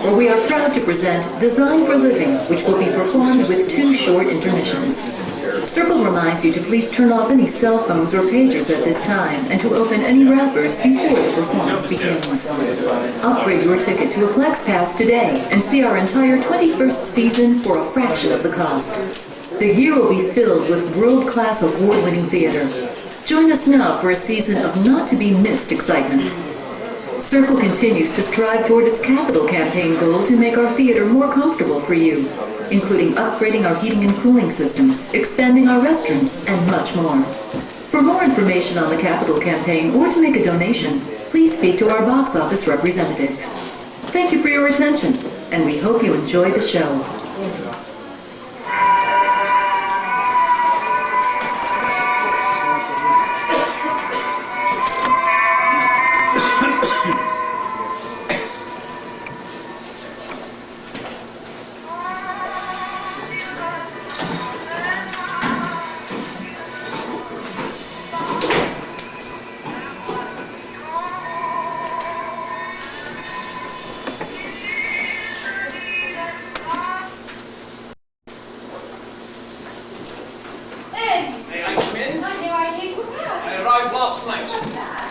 where we are proud to present Design for Living, which will be performed with 2 short intermissions. Circle reminds you to please turn off any cell phones or pagers at this time and to open any wrappers before the performance begins. Upgrade your ticket to a Flex Pass today and see our entire 21st season for a fraction of the cost. The year will be filled with world-class award-winning theater. Join us now for a season of not-to-be-missed excitement. Circle continues to strive toward its capital campaign goal to make our theater more comfortable for you, including upgrading our heating and cooling systems, expanding our restrooms, and much more. For more information on the capital campaign or to make a donation, please speak to our box office representative. Thank you for your attention, and we hope you enjoy the show.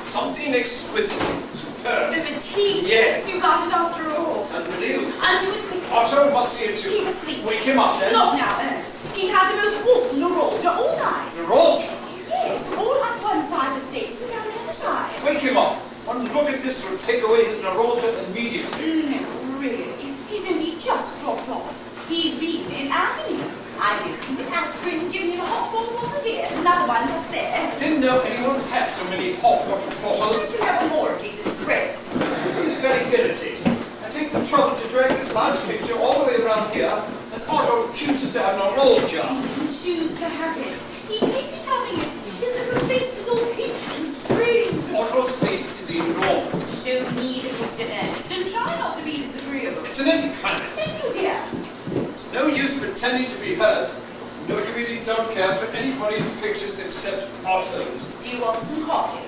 Something exquisite. Superb. The Matisse. Yes. You got it after all. It's unbelievable. Undo it quickly. Otto, what's he to? He's asleep. Wake him up, then. Not now, Ernest. He's had the most awful neuralgia all night. Neuralgia? Yes, all on one side of his face and down the other side. Wake him up. One look at this will take away his neuralgia immediately. No, really. He's only just dropped off. He's been in agony. I mixed him with aspirin, given him a hot bottle water here, another one just there. Didn't know anyone had so many hot water bottles. Just to have more in case it spreads. He's very irritating. I take the trouble to drag this large picture all the way around here, and Otto chooses to have neuralgia. Choose to have it. He hated having it. His little face is all pinched and strained. Otto's face is enormous. Don't need a picture, Ernest, and try not to be disagreeable. It's an anticlimax. Thank you, dear. It's no use pretending to be heard. No, you really don't care for anybody's pictures except Otto's. Do you want some coffee?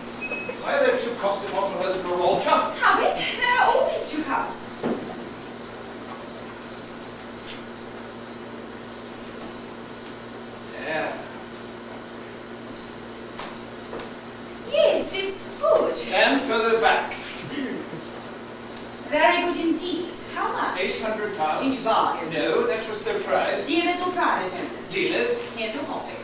Why are there 2 cups of Otto has neuralgia? Have it. There are always 2 cups. Yeah. Yes, it's good. Stand further back. Very good indeed. How much? £800. Did you bargain? No, that was the price. Dealers or private owners? Dealers? Here's your coffee.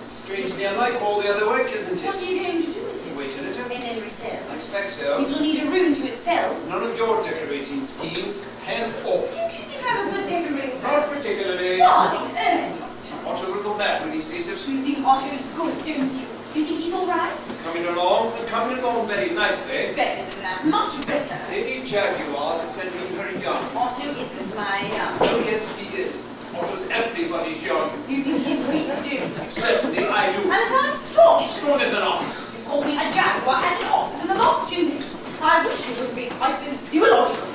It's strangely unlike all the other work, isn't it? What are you going to do with it? Wait a little. And then resell. I expect so. It will need a room to itself. None of your decorating schemes. Hands off. Don't you think I'm a good decorator? Not particularly. Darling, Ernest. Otto will go back when he sees it. You think Otto's good, don't you? You think he's all right? Coming along very nicely. Better than that. Much better. Lady Jaguar defending her young. Otto isn't my young. Oh, yes, he is. Otto's everybody's young. You think he's weak, do you? Certainly, I do. And I'm strong. Strong as an ox. You called me a jaguar and an ox in the last 2 minutes. I wish you wouldn't be quite so zoological.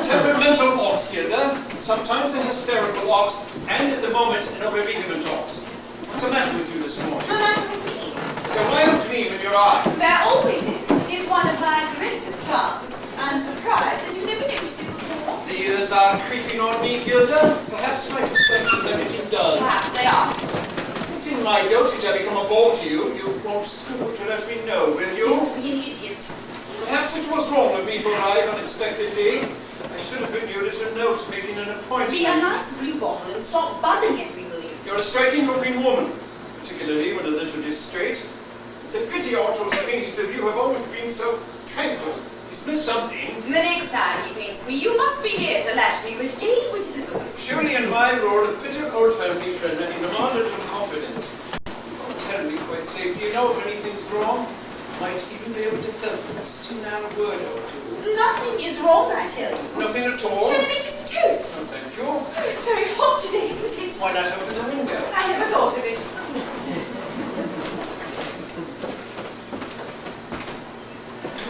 Temperamental ox, Gilda. Sometimes an hysterical ox, and at the moment an over-vehement ox. What's the matter with you this morning? The matter with me? There's a wild gleam in your eye. There always is. It's one of my greatest charms. I'm surprised that you never noticed it before. The years are creeping on me, Gilda. Perhaps my perspective everything does. Perhaps they are. If in my dotage I become a bore to you, you won't scruple to let me know, will you? Don't be an idiot. Perhaps it was wrong of me to arrive unexpectedly. I should have written you a little note making an appointment. Be a nice blue bottle and stop buzzing at me, will you? You're a striking looking woman, particularly when a little distrait. It's a pity Otto's paintings of you have always been so tranquil. He's missed something. The next time he paints me, you must be here to lash me with gay witticisms. Surely in my role of bitter old family friend, I can demand a little confidence. Don't tell me quite safely. You know if anything's wrong. Might even be able to help with a senile word or 2. Nothing is wrong, I tell you. Nothing at all? Shall I make you some toast? Oh, thank you. Oh, it's very hot today, isn't it? Why not open the window? I never thought of it.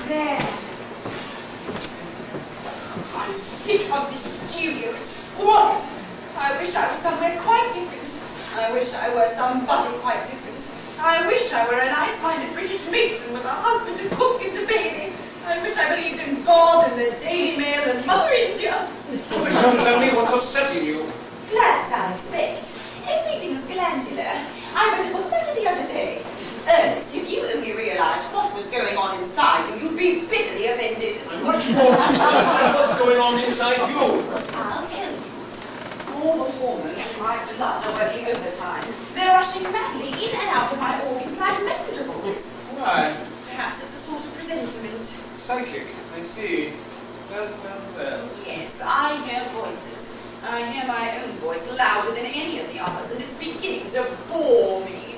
There. I'm sick of this studio. It's squalid. I wish I was somewhere quite different. I wish I were somebody quite different. I wish I were a nice-minded British matron with a husband to cook and a baby. I wish I believed in God and the Daily Mail and Mother India. upsetting you? Glands, I expect. Everything's glandular. I read a book about it the other day. Ernest, if you only realised what was going on inside you, you'd be bitterly offended. I'm much more interested in what's going on inside you. I'll tell you. All the hormones in my blood are working overtime. They're rushing madly in and out of my organs like messenger boys. Why? Perhaps it's a sort of presentiment. Psychic, I see. Well. Yes, I hear voices. I hear my own voice louder than any of the others, and it's beginning to bore me.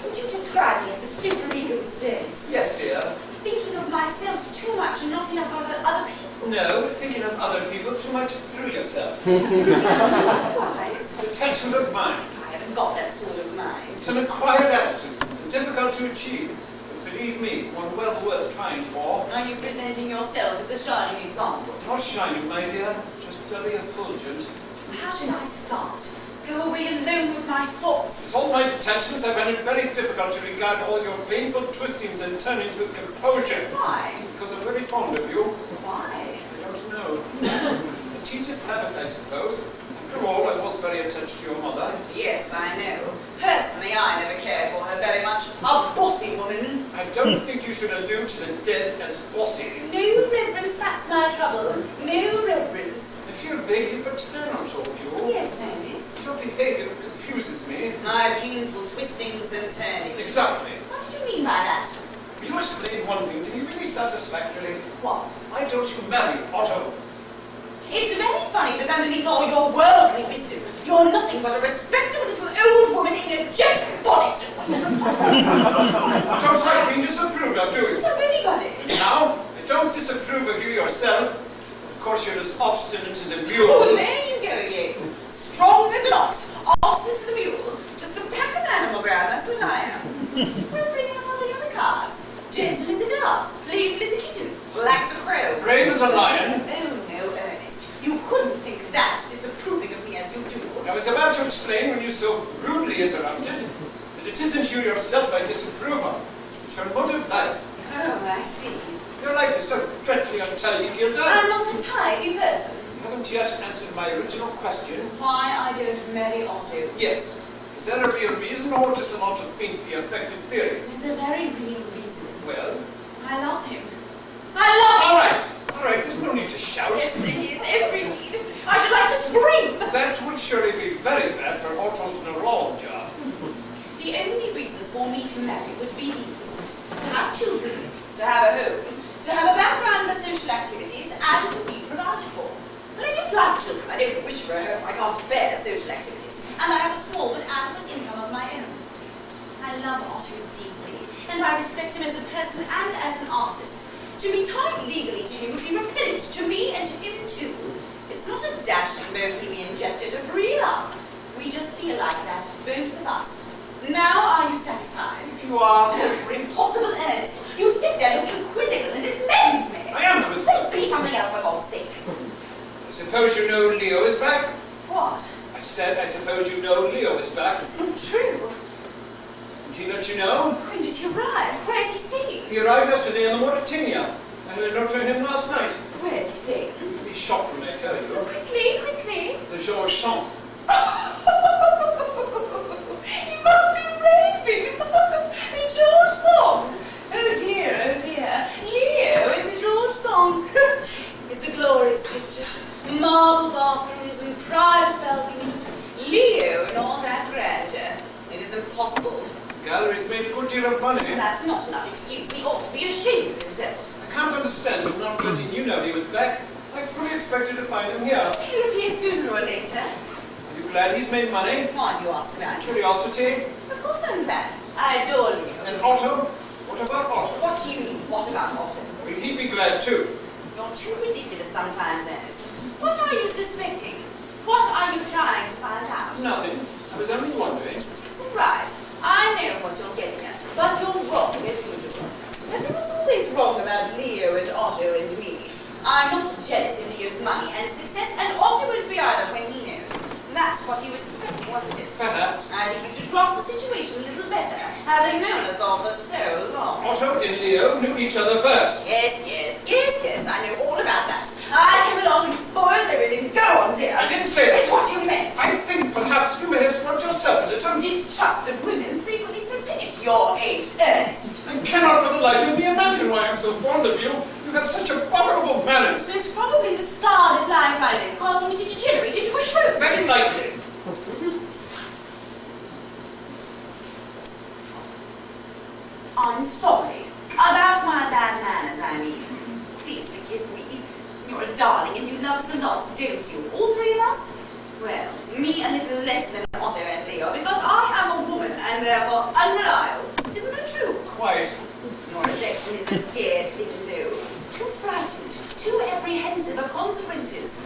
Would you describe me as a super-egoist, Ernest? Yes, dear. Thinking of myself too much and not enough of other people? No, thinking of other people too much through yourself. Wise. Attachment of mind. I haven't got that sort of mind. It's an acquired attitude, and difficult to achieve. But believe me, one well worth trying for. Are you presenting yourself as a shining example? Not shining, my dear, just very effulgent. How should I start? Go away alone with my thoughts? With all my detachments, I find it very difficult to regard all your painful twistings and turnings with composure. Why? Because I'm very fond of you. Why? I don't know. A teacher's habit, I suppose. After all, I was very attached to your mother. Yes, I know. Personally, I never cared for her very much. A bossy woman. I don't think you should allude to the dead as bossy. No reverence, that's my trouble. No reverence. I feel vaguely paternal toward you. Yes, Ernest. Your behavior confuses me. My painful twistings and turnings. Exactly. What do you mean by that? You explained one thing to me really satisfactorily. What? Why don't you marry Otto? It's very funny that underneath all your worldly wisdom, you're nothing but a respectable little old woman in a jet bonnet. Otto's like being disapproved of, do you? Does anybody? And now, I don't disapprove of you yourself. Of course, you're as obstinate as a Oh, mule. there you go again. Strong as an ox, obstinate as a mule. Just a pack of animal ground, that's what I am. Well, bring out all the other cards. Gentle as a dove, playful as a kitten, black as a crow. Brave as a lion. Oh, no, Ernest. You couldn't think that disapproving of me as you do. I was about to explain when you so rudely interrupted that it isn't you yourself I disapprove of. It's your motive life. Oh, I see. Your life is so dreadfully untidy, Gilda. I'm not a tidy person. You haven't yet answered my original question. Why I don't marry Otto? Yes. Is there a real reason or just a lot of faintly affected theories? There's a very real reason. Well, I love him. I love him! all right, there's no need to shout. Yes, there is. Every need. I should like to scream. That would surely be very bad for Otto's neuralgia. The only reasons for me to marry would be these. To have children, to have a home, to have a background for social activities, and to be provided for. Well, I don't like children. I don't wish for a home. I can't bear social activities. And I have a small but adequate income of my own. I love Otto deeply, and I respect him as a person and as an artist. To be tied legally to him would be repellent to me and to him too. It's not a dashing bohemian gesture to free love. We just feel like that, both of us. Now are you satisfied? If you are, Oh, you're impossible, Ernest. You sit there looking quizzical and it bends me. I am quizzical. Be something else for God's sake. I suppose you know Leo is back? What? I said, I suppose you know Leo is back. It's not true. Did he let you know? When did he arrive? Where is he staying? He arrived yesterday in the Mauritania. I had a note from him last night. Where is he staying? You'll be shocked when I tell you. Quickly. The Georges Champ. He must be raving. The George song. Oh dear. Leo in the George song. It's a glorious picture. Marble bathrooms and private balconies. Leo in all that grandeur. It is impossible. The gallery's made a good deal of money. That's not enough excuse. He ought to be ashamed of himself. I can't understand him not letting you know he was back. I fully expected to find him here. He'll appear sooner or later. Are you glad he's made money? Why do you ask that? Curiosity? Of course I'm glad. I adore Leo. And Otto? What about Otto? What do you mean? What about Otto? Will he be glad too? You're too ridiculous sometimes, Ernest. What are you suspecting? What are you trying to find out? Nothing. I was only wondering. It's all right. I know what you're getting at, but you're wrong as usual. Everyone's always wrong about Leo and Otto and me. I'm not jealous of Leo's money and success, and Otto won't be either when he knows. That's what you were suspecting, wasn't it? Perhaps. I think you should grasp the situation a little better, having known us all for so long. Otto and Leo knew each other first. Yes, I know all about that. I came along and spoiled everything. Go on, dear. I didn't say that. It's what you meant. I think perhaps you may have spoiled yourself a little. Distrust of women frequently sets in at your age, Ernest. I cannot for the life of me imagine why I'm so fond of you. You have such abominable manners. It's probably the scarlet life I live, causing me to degenerate into a shrew. Very likely. I'm sorry. About my bad manners, I mean. Please forgive me. You're a darling and you love us a lot, don't you? All three of us? Well, me a little less than Otto and Leo, because I am a woman and therefore unreliable. Isn't that true? Quite. Your affection is a scared thing, though. Too frightened, too apprehensive of consequences.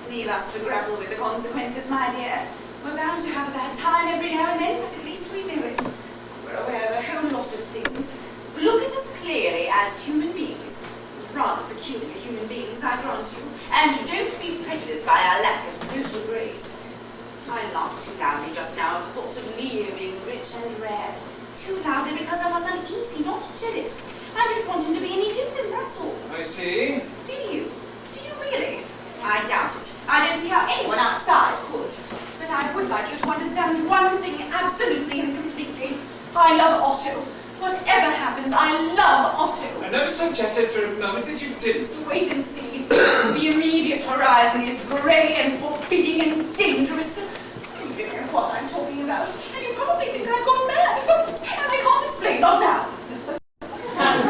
Leave us to grapple with the consequences, my dear. We're bound to have a bad time every now and then, but at least we know it. We're aware of a whole lot of things. Look at us clearly as human beings. Rather peculiar human beings, I grant you. And don't be prejudiced by our lack of social grace. I laughed too loudly just now at the thought of Leo being rich and rare. Too loudly because I was uneasy, not jealous. I don't want him to be any different, that's all. I see. Do you? Do you really? I doubt it. I don't see how anyone outside could. But I would like you to understand one thing absolutely and completely. I love Otto. Whatever happens, I love Otto. I never suggested for a moment that you didn't. Wait and see. The immediate horizon is grey and forbidding and dangerous. You don't know what I'm talking about, and you probably think I've gone mad. And I can't explain, not now.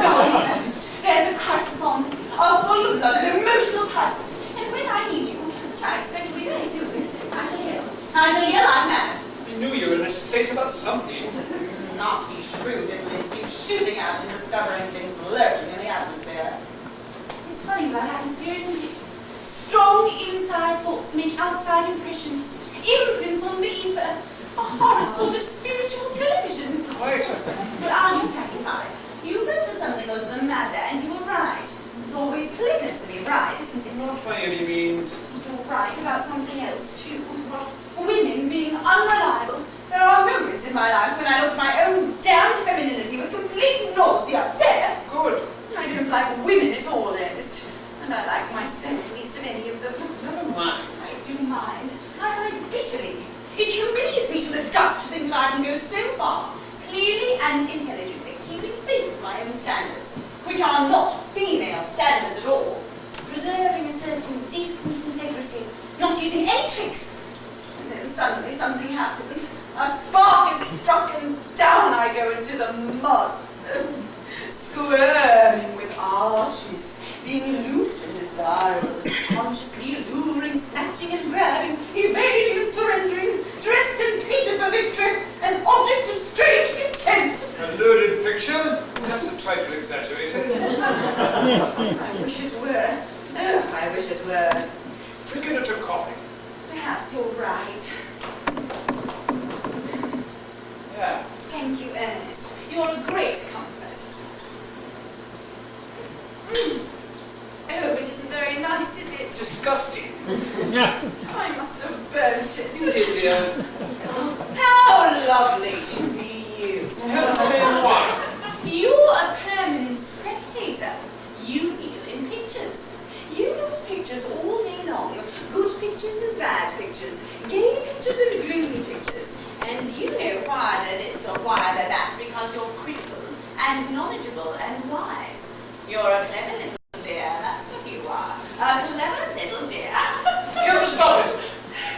Darling, there's a crisis on, a full-blooded emotional crisis. And when I need you, which I expect will be very soon, I shall yell. I shall yell like mad. I knew you were in a state about something. Nasty, shrewd little instinct shooting out and discovering things lurking in the atmosphere. It's funny about atmosphere, isn't it? Strong inside thoughts make outside impressions. Imprints on the ether. A horrid sort of spiritual television. Quite. But are you satisfied? You felt that something was the matter and you were right. It's always pleasant to be right, isn't it? Not by any means. You're right about something else, too. Women being unreliable. There are moments in my life when I look at my own damned femininity with complete nausea. There! Good. I don't like women at all, Ernest. And I like myself least of any of them. Never mind. I do mind. I mind bitterly. It humiliates me to the dust to think that I can go so far, clearly and intelligently, keeping faith with my own standards, which are not female standards at all, preserving a certain decent integrity, not using any tricks. And then suddenly something happens. A spark is struck and down I go into the mud. Squirming with arches, being aloof and desirable, consciously alluring, snatching and grabbing, evading and surrendering, dressed and painted for victory, an object of strange contempt. A lurid picture, perhaps a trifle exaggerated. I wish it were. Oh, I wish it were. We get it a coffee. Perhaps you're right. Yeah. Thank you, Ernest. You're a great comfort. Oh, it isn't very nice, is it? Disgusting. I must have burnt it. You did, dear. How lovely to be you. Help me why. You're a permanent spectator. You deal in pictures. You look at pictures all day long. Good pictures and bad pictures. Gay pictures and gloomy pictures. And you know why they're this or why they're that, because you're critical and knowledgeable and wise. You're a clever little dear, that's what you are. A clever little dear. You have to stop it.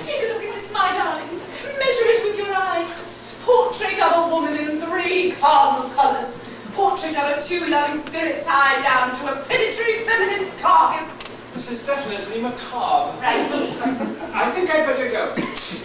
Take a look at this, my darling. Measure it with your eyes. Portrait of a woman in 3 cardinal colours. Portrait of a too loving spirit tied down to a predatory feminine carcass. This is definitely macabre. Right. I think I'd better go.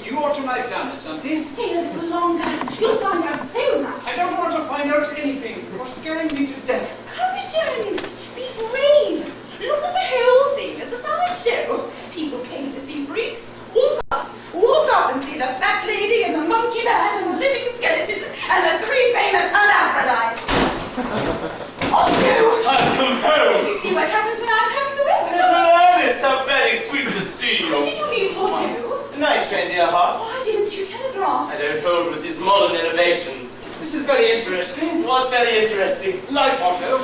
You ought to lie down or something. Stay a little longer. You'll find out so much. I don't want to find out anything. You're scaring me to death. Courage, Ernest. Be brave. Look at the whole thing as a sideshow. People came to see freaks. Walk up and see the fat lady and the monkey man and the living skeleton and the 3 famous hermaphrodites. Otto! I've come home! You see what happens when I crack the whip? Well, Ernest, how very sweet to see What you. did you need to do? Good night, train, dear heart. Why didn't you telegraph? I don't hold with his modern innovations. This is very interesting. What's very interesting? Life, Otto.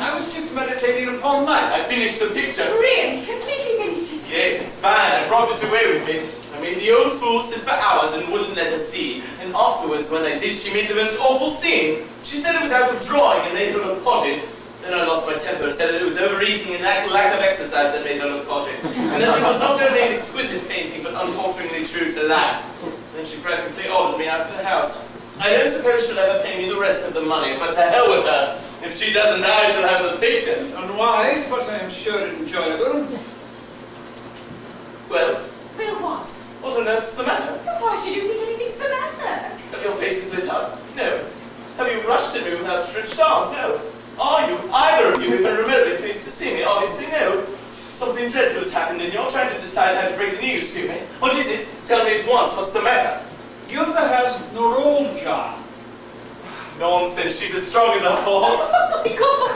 I was just meditating upon life. I finished the picture. Really? Completely finished it? Yes, it's fine. I brought it away with me. I made the old fool sit for hours and wouldn't let her see. And afterwards, when I did, she made the most awful scene. She said it was out of drawing and made her look podgy. Then I lost my temper and said that it was overeating and lack of exercise that made her look podgy. And then it was not only an exquisite painting, but unfalteringly true to life. Then she practically ordered me out of the house. I don't suppose she'll ever pay me the rest of the money, but to hell with her. If she doesn't, I shall have the picture. Unwise, but I am sure enjoyable. Well, Well, what? what on earth's the matter? Why should you think anything's the matter? Have your faces lit up? No. Have you rushed at me with outstretched arms? No. Are you, either of you, even remotely pleased to see me? Obviously no. Something dreadful has happened and you're trying to decide how to break the news to me. What is it? Tell me at once. What's the matter? Gilda has Noel jar. Nonsense. She's as strong as a horse. Oh my God!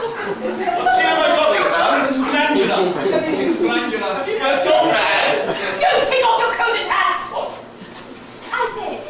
What's she ever gobbling about? It's glandular. Everything's glandular. Have you both gone mad? Don't take off your coat and hat! What? I said,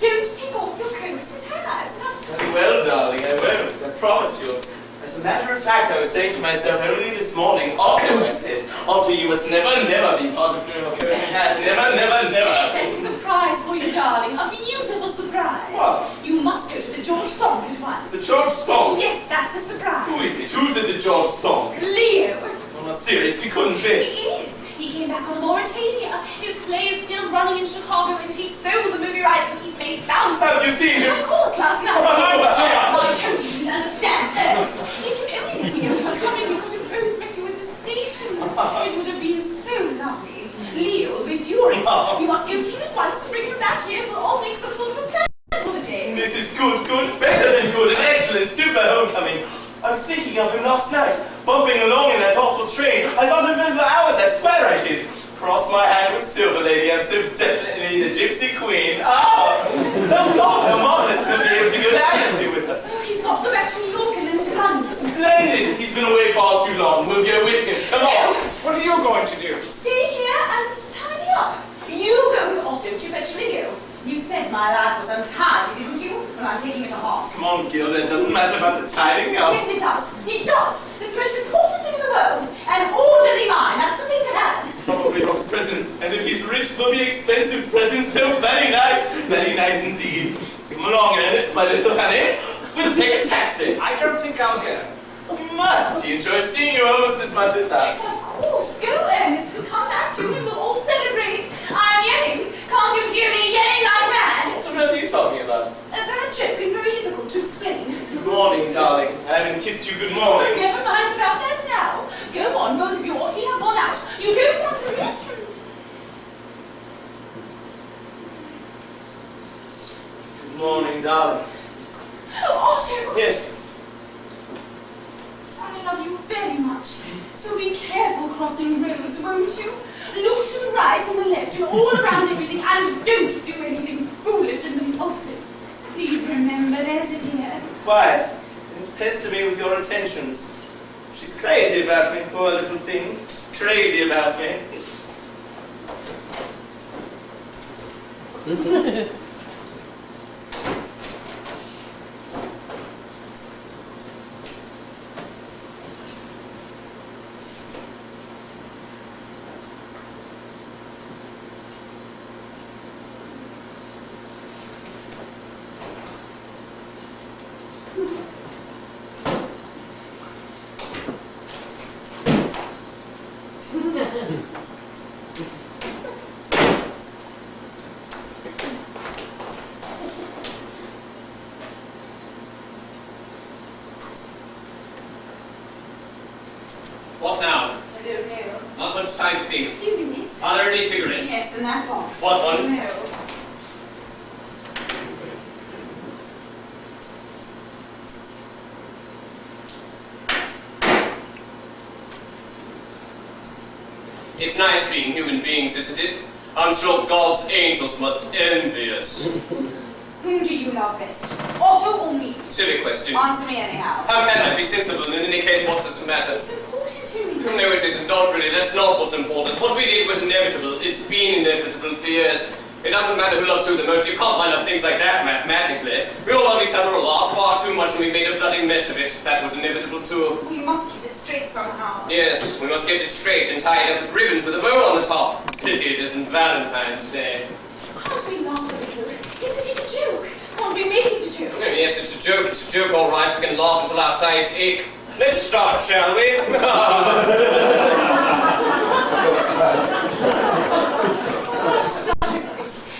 don't take off your coat and hat. Very well, darling. I won't. I promise you. As a matter of fact, I was saying to myself only this morning, Otto, I said, Otto, you must never, never be part of your coat and hat. Never, never, never. There's a surprise for you, darling. A beautiful surprise. What? You must go to the George song at once. The George song? Yes, that's a surprise. Who is it? Who's at the George song? Leo. I'm not serious. You couldn't He be. is. He came back on Mauritania. His play is still running in Chicago, and he sold the movie rights, and he's made thousands. Have you seen him? Of course, last night. Oh, I told you didn't understand first. If you'd only let me know you were coming, we could have both met you at the station. It would have been so lovely. Leo will be furious. You must go to him at once and bring him back here. We'll all make some sort of a plan for the day. This is good, better than good, an excellent, super homecoming. I was thinking of him last night, bumping along in that awful train. I thought of him for hours, I swear I did. Cross my hand with Silver Lady, I'm so definitely the Gypsy Queen. Ah! Oh God, how marvelous he'll be able to go to Annecy with us. Oh, he's got to go back to New York and then to London. Splendid! He's been away far too long. We'll go with him. Come on! What are you going to do? Stay here and tidy up. You go with Otto to fetch Leo. You said my life was untidy, didn't you? And I'm taking it to heart. Come on, Gilda, it doesn't matter about the tidying up. Yes, it does. It does. It's the most important thing in the world. An orderly mind. That's the thing to have. He's probably got presents, and if he's rich, they'll be expensive presents, so very nice indeed. Come along, Ernest, my little honey. We'll take a taxi. I don't think I'll get it. You must. He enjoys seeing you almost as much as us. Of course. Go, Ernest. We'll come back to you. We'll all celebrate. I'm yelling. Can't you hear me yelling like mad? What on earth are you talking about? A bad joke and very difficult to explain. Good morning, darling. I haven't kissed you good morning. Never mind about that now. Go on, both of you, or he'll have gone out. You don't want to miss him. Good morning, darling. Oh, Otto! Yes. I love you very much. So be careful crossing roads, won't you? Look to the right and the left and all around everything, and don't do anything foolish and impulsive. Please remember, there's a dear. Quiet. Don't pester me with your attentions. She's crazy about me, poor little thing. She's crazy about me. What now? I don't know. Not much time to think. A few minutes. Are there any cigarettes? Yes, in that box. What one? No. It's nice being human beings, isn't it? I'm sure God's angels must envy us. Whom do you love best? Otto or me? Silly question. Answer me anyhow. How can I be sensible? In any case, what does it matter? It's important to me. No, it isn't. Not really. That's not what's important. What we did was inevitable. It's been inevitable for years. It doesn't matter who loves who the most. You can't line up things like that mathematically. We all love each other a lot, far too much, and we made a bloody mess of it. That was inevitable too. We must get it straight somehow. Yes, we must get it straight and tie it up with ribbons with a bow on the top. Pity it isn't Valentine's Day. Can't we laugh a little? Isn't it a joke? Can't we make it a joke? Oh, yes, it's a joke. It's a joke, all right. We can laugh until our sides ache. Let's start, shall we?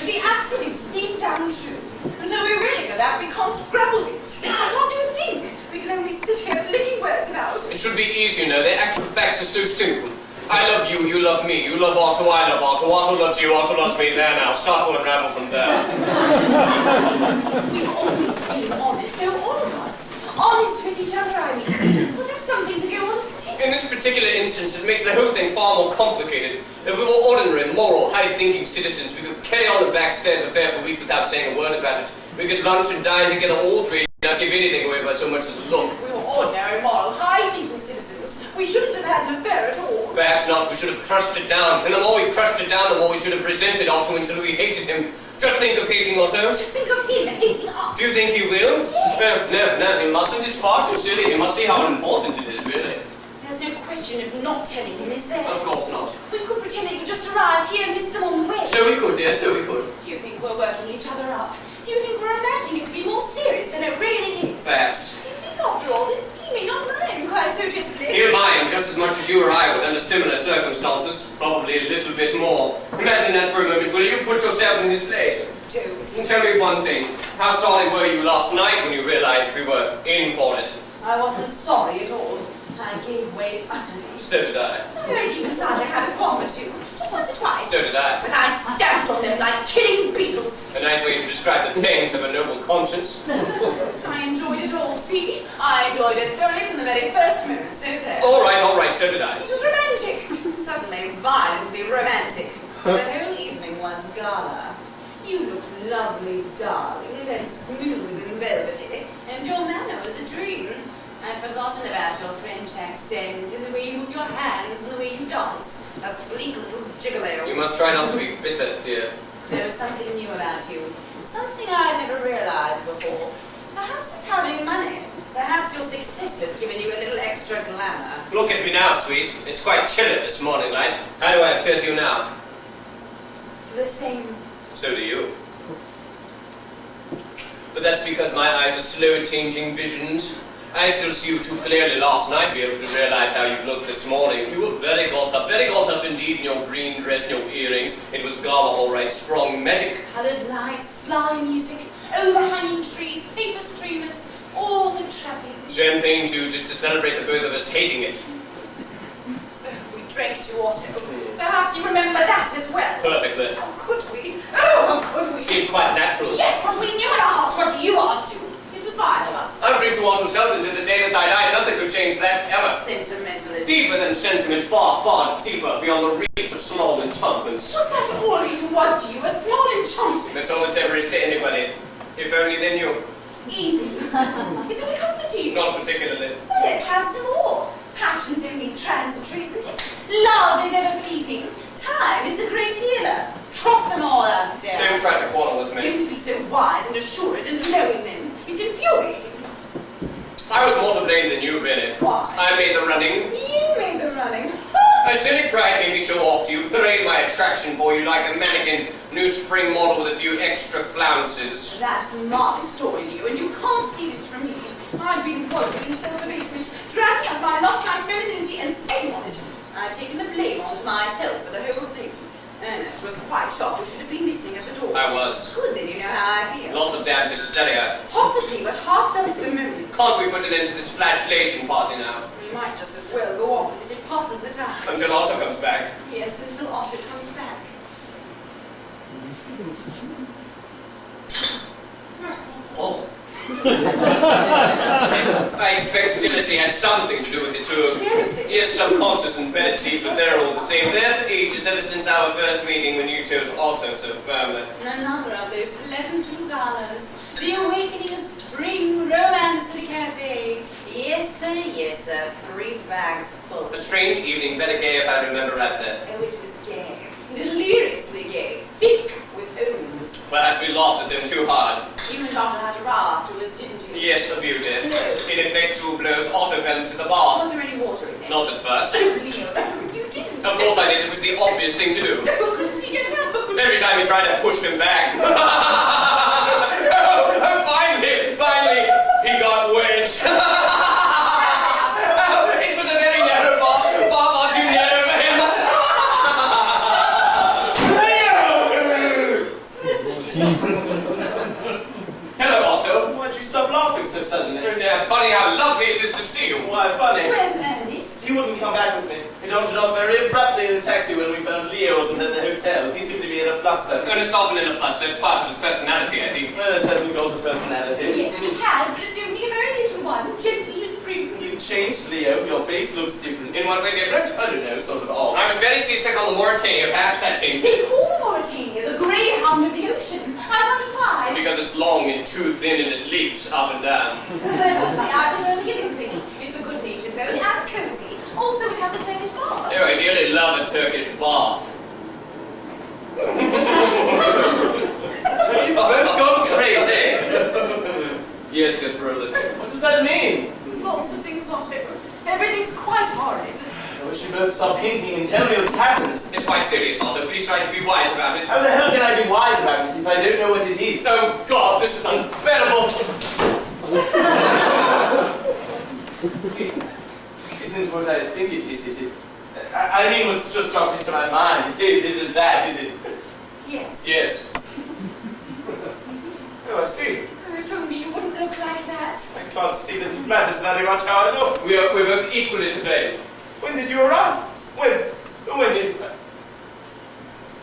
The absolute deep down truth. Until we really know that, we can't grapple with it. We can't do a thing. We can only sit here flicking words about. It should be easy, you know. The actual facts are so simple. I love you, you love me. You love Otto, I love Otto. Otto loves you, Otto loves me. There now. Start to unravel from there. We've always been honest, though, all of us. Honest with each other, I mean. Well, that's something to go on, isn't it? In this particular instance, it makes the whole thing far more complicated. If we were ordinary, moral, high-thinking citizens, we could carry on the backstairs affair for weeks without saying a word about it. We could lunch and dine together all three, not give anything away by so much as a look. We were ordinary, moral, high-thinking citizens. We shouldn't have had an affair at all. Perhaps not. We should have crushed it down. And the more we crushed it down, the more we should have resented Otto until we hated him. Just think of hating Otto. Just think of him hating us. Do you think he will? Yes. No, he mustn't. It's far too silly. You must see how important it is, really. There's no question of not telling him, is there? Of course not. We could pretend that you just arrived here and missed them on the way. So we could, dear, so we could. Do you think we're working each other up? Do you think we're imagining it to be more serious than it really is? Perhaps. Do you think, after all, that he may not mind quite so dreadfully? He'll mind just as much as you or I would under similar circumstances. Probably a little bit more. Imagine that for a moment, will you? Put yourself in his place. Don't. And tell me one thing. How sorry were you last night when you realized we were in for it? I wasn't sorry at all. I gave way utterly. So did I. Very deep inside I had a qualm or two. Just once or twice. So did I. But I stamped on them like killing beetles. A nice way to describe the pangs of a noble conscience. I enjoyed it all, see? I enjoyed it thoroughly from the very first moment, so there. All right, so did I. It was romantic. Suddenly, violently romantic. The whole evening was gala. You look lovely, darling, very smooth and velvety, and your manner was a dream. I'd forgotten about your French accent, and the way you move your hands, and the way you dance. A sleek little gigolo. You must try not to be bitter, dear. There was something new about you. Something I'd never realized before. Perhaps it's having money. Perhaps your success has given you a little extra glamour. Look at me now, sweet. It's quite chilly this morning light. How do I appear to you now? The same. So do you. But that's because my eyes are slow at changing visions. I still see you too clearly last night to be able to realize how you looked this morning. You were very got up indeed in your green dress and your earrings. It was gala, all right, strong magic. Coloured lights, sly music, overhanging trees, paper streamers, all the trappings. Champagne too, just to celebrate the both of us hating it. We drank to Otto. Perhaps you remember that as well. Perfectly. How could we? Oh, how could we? It seemed quite natural. Yes, but we knew in our hearts what you are too. It was vile of us. I'm free to Otto's health until the day that I die. Nothing could change that, ever. Sentimentalist. Deeper than sentiment, far, far deeper, beyond the reach of small enchantments. Was that all it was to you? A small enchantment? That's all it ever is to anybody. If only they knew. Easy. Is it a comfort to you? Not particularly. Well, let's have some more. Passion's only transitory, isn't it? Love is ever fleeting. Time is the great healer. Trot them all out, dear. Don't try to quarrel with me. Don't be so wise and assured and knowing then. It's infuriating. I was more to blame than you, really. Why? I made the running. You made the running. My silly pride made me show off to you, parade my attraction for you like a mannequin, new spring model with a few extra flounces. That's my story, you, and you can't steal it from me. I've been wallowing in self-abasement, dragging up my lost night's femininity and spitting on it. I've taken the blame onto myself for the whole thing. Ernest was quite shocked. You should have been listening at the door. I was. Good, then you know how I feel. Lot of damned hysteria. Possibly, but heartfelt at the moment. Can't we put an end to this flagellation party now? We might just as well go on with it. It passes the time. Until Otto comes back. Yes, until Otto comes back. Oh. I expect jealousy had something to do with it too. Jealousy? Yes, subconscious and bed deep, but they're all the same. They're for ages ever since our first meeting when you chose Otto so firmly. Another of those pleasant little galas. The awakening of spring romance at a cafe. Yes, sir. 3 bags full. A strange evening, very gay if I remember right there. Oh, it was gay. Deliriously gay. Thick with omen. Perhaps we laughed at them too hard. You and Doctor had a row afterwards, didn't you? Yes, a few did. No. Ineffectual blows auto fell into the bath. Was there any water in there? Not at first. Oh, Leo, you didn't. Of course I did. It was the obvious thing to do. Couldn't he get up? Every time he tried, I pushed him back. Oh, finally, he got wedged. It was a very narrow bath, far too narrow for him. Hello, Otto. Why'd you stop laughing so suddenly? Funny how lovely it is to see you. Why, funny. Where's Ernest? He wouldn't come back with me. He darted off very abruptly in a taxi when we found Leo wasn't at the hotel. He seemed to be in a fluster. Ernest often in a fluster. It's part of his personality, I think. Ernest hasn't got a personality. Yes, he has, but it's only a very little one. Gentle and prudent. You've changed, Leo. Your face looks different. In what way different? I don't know, sort of odd. I was very seasick on the Mauritania. Perhaps that changed it. It's all Mauritania, the greyhound of the ocean. I wonder why. Because it's long and too thin and it leaps up and down. Personally, I prefer the Olympic. It's a good-natured boat and cosy. Also, it has a Turkish bar. Oh, I dearly love a Turkish bath. You've both gone crazy. Yes, just for a little. What does that mean? Lots of things, Otto. Everything's quite horrid. I wish you both stop hinting and tell me what's happened. It's quite serious, Otto. Please try to be wise about it. How the hell can I be wise about it if I don't know what it is? Oh, God, this is unbearable. Isn't what I think it is it? I mean what's just dropped into my mind. It isn't that, is it? Yes. Yes. Oh, I see. Oh, if only you wouldn't look like that. I can't see that it matters very much how I look. We're both equally to blame. When did you arrive? When did...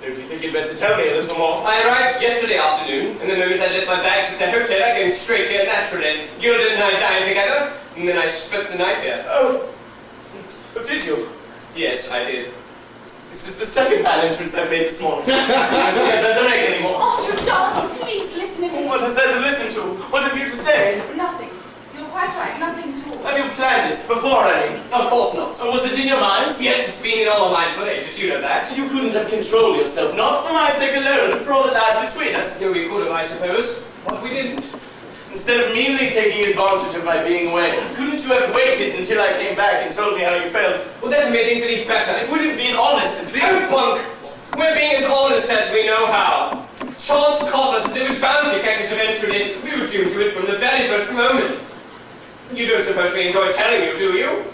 Don't you think you'd better tell me a little more? I arrived yesterday afternoon, and the moment I left my bags at the hotel, I came straight here naturally. Gilda and I dined together, and then I spent the night here. Oh, did you? Yes, I did. This is the second bad entrance I've made this morning. I don't get better make anymore. Otto, darling, please listen to me. What is there to listen to? What have you to say? Nothing. You're quite right. Nothing at all. Have you planned it? Before, I mean. Of course not. Or was it in your mind? Yes, it's been in all our minds for ages, you know that. You couldn't have controlled yourself, not for my sake alone, but for all that lies between us. No, we could have, I suppose, but we didn't. Instead of meanly taking advantage of my being away, couldn't you have waited until I came back and told me how you felt? Well, that made things any better. It would have been honest, at least. Oh, punk! We're being as honest as we know how. Chance caught us as it was bound to catch us eventually. We were doomed to it from the very first moment. You don't suppose we enjoy telling you, do you?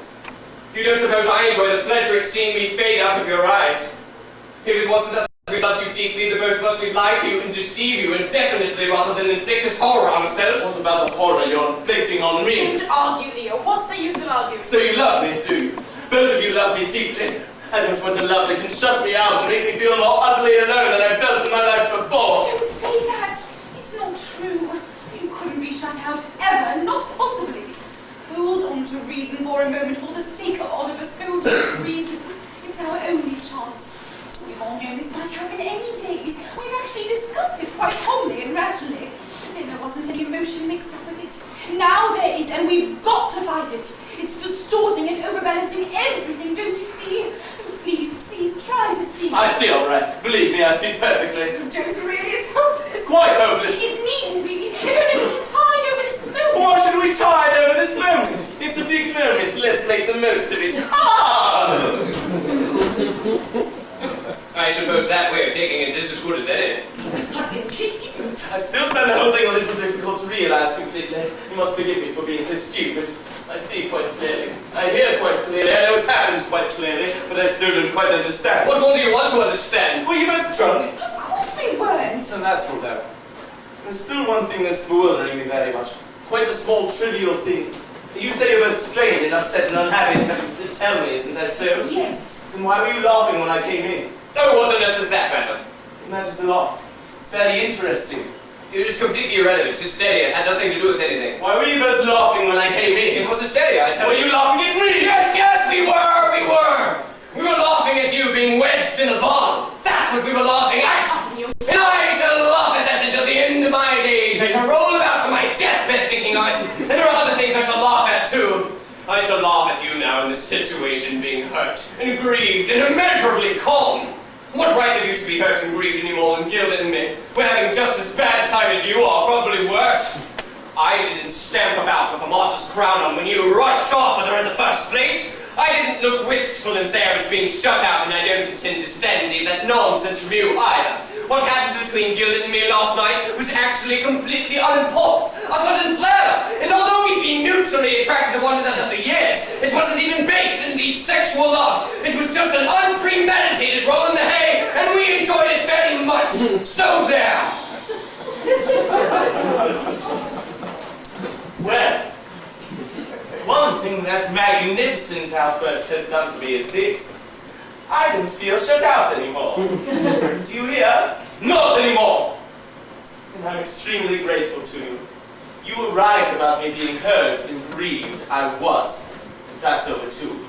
You don't suppose I enjoy the pleasure at seeing me fade out of your eyes? If it wasn't that we loved you deeply, the both of us would lie to you and deceive you indefinitely rather than inflict this horror on ourselves. What about the horror you're inflicting on me? Don't argue, Leo. What's the use of arguing? So you love me, do you? Both of you love me deeply. I don't want a love that can shut me out and make me feel more utterly alone than I've felt in my life before. Don't say that. It's not true. You couldn't be shut out ever. Not possibly. Hold on to reason for a moment for the sake of all of us. Hold on to reason. It's our only chance. We've all known this might happen any day. We've actually discussed it quite calmly and rationally. But then there wasn't any emotion mixed up with it. Now there is, and we've got to fight it. It's distorting and overbalancing everything, don't you see? Please, please try to see. I see, all right. Believe me, I see perfectly. Don't really, it's hopeless. Quite hopeless. It needn't be. If only we can tide over this moment. Why should we tide over this moment? It's a big moment. Let's make the most of it. Ah! I suppose that way of taking it is as good as any. It isn't. I still find the whole thing a little difficult to realize completely. You must forgive me for being so stupid. I see quite clearly. I hear quite clearly. I know it's happened quite clearly, but I still don't quite understand. What more do you want to understand? Were you both drunk? Of course we weren't. So that's all that. There's still one thing that's bewildering me very much. Quite a small, trivial thing. You say you're both strained and upset and unhappy and having to tell me, isn't that so? Yes. Then why were you laughing when I came in? Oh, what on earth does that matter? It matters a lot. It's very interesting. It was completely irrelevant. Hysteria had nothing to do with anything. Why were you both laughing when I came in? It was hysteria, I tell Were you. you laughing at me? Yes, yes, we were! We were laughing at you being wedged in the bottle. That's what we were laughing at. And I shall laugh at that until the end of my days. I shall roll about for my deathbed thinking of it. And there are other things I shall laugh at too. I shall laugh at you now in this situation being hurt and grieved and immeasurably calm. What right have you to be hurt and grieved any more than Gilda and me? We're having just as bad a time as you are, probably worse. I didn't stamp about with a martyr's crown on when you rushed off with her in the first place. I didn't look wistful and say I was being shut out, and I don't intend to stand any of that nonsense from you either. What happened between Gilda and me last night was actually completely unimportant. A sudden flare-up, and although we'd been mutually attracted to one another for years, it wasn't even based in deep sexual love. It was just an unpremeditated roll in the hay, and we enjoyed it very much. So there. Well, one thing that magnificent outburst has done to me is this. I don't feel shut out anymore. Do you hear? Not anymore! And I'm extremely grateful to you. You were right about me being hurt and grieved. I was. That's over too.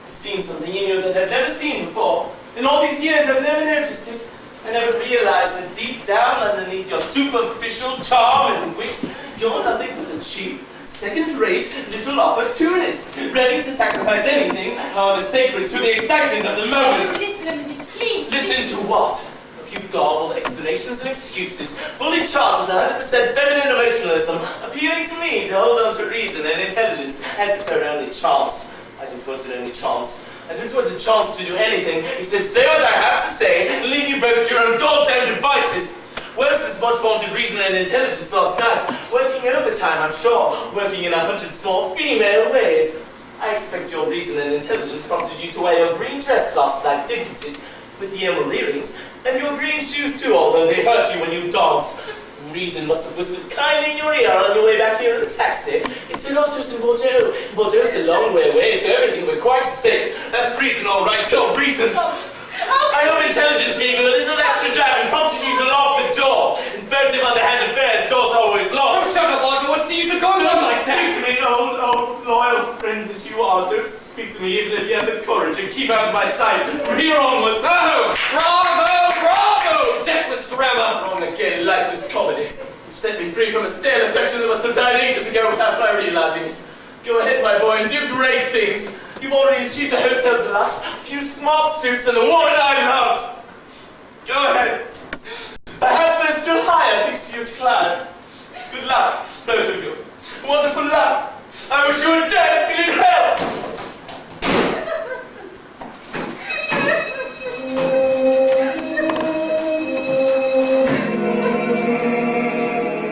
I've seen something in you that I've never seen before. In all these years, I've never noticed it. I never realized that deep down underneath your superficial charm and wit, you're nothing but a cheap, second-rate little opportunist, ready to sacrifice anything, however sacred, to the excitement of the moment. Listen a minute, please. Listen to what? A few garbled explanations and excuses, fully charged with 100% feminine emotionalism, appealing to me to hold on to reason and intelligence as it's our only chance. I don't want an only chance. I don't want a chance to do anything except say what I have to say and leave you both to your own goddamn devices. Where's this much wanted reason and intelligence last night? Working overtime, I'm sure. Working in 100 small female ways. I expect your reason and intelligence prompted you to wear your green dress last night, didn't it? With the emerald earrings. And your green shoes too, although they hurt you when you dance. Reason must have whispered kindly in your ear on your way back here in the taxi. It's in Otos in Bordeaux. Bordeaux's a long way away, so everything will be quite safe. That's reason, all right. Go, reason. I hope intelligence gave you a little extra jab and prompted you to lock the door. In furtive underhand affairs, doors are always locked. Oh, shut up, Walter. What's the use of going on like that? Speak to me, old, loyal friend that you are. Don't speak to me even if you have the courage, and keep out of my sight. From here onwards. Oh, bravo, bravo! Deathless drama. Wrong again, lifeless comedy. You've set me free from a stale affection that must have died ages ago without my realizing it. Go ahead, my boy, and do great things. You've already achieved a hotel deluxe, a few smart suits, and the woman I loved. Go ahead. Perhaps there's still higher peaks for you to climb. Good luck, both of you. Wonderful luck. I wish you were dead.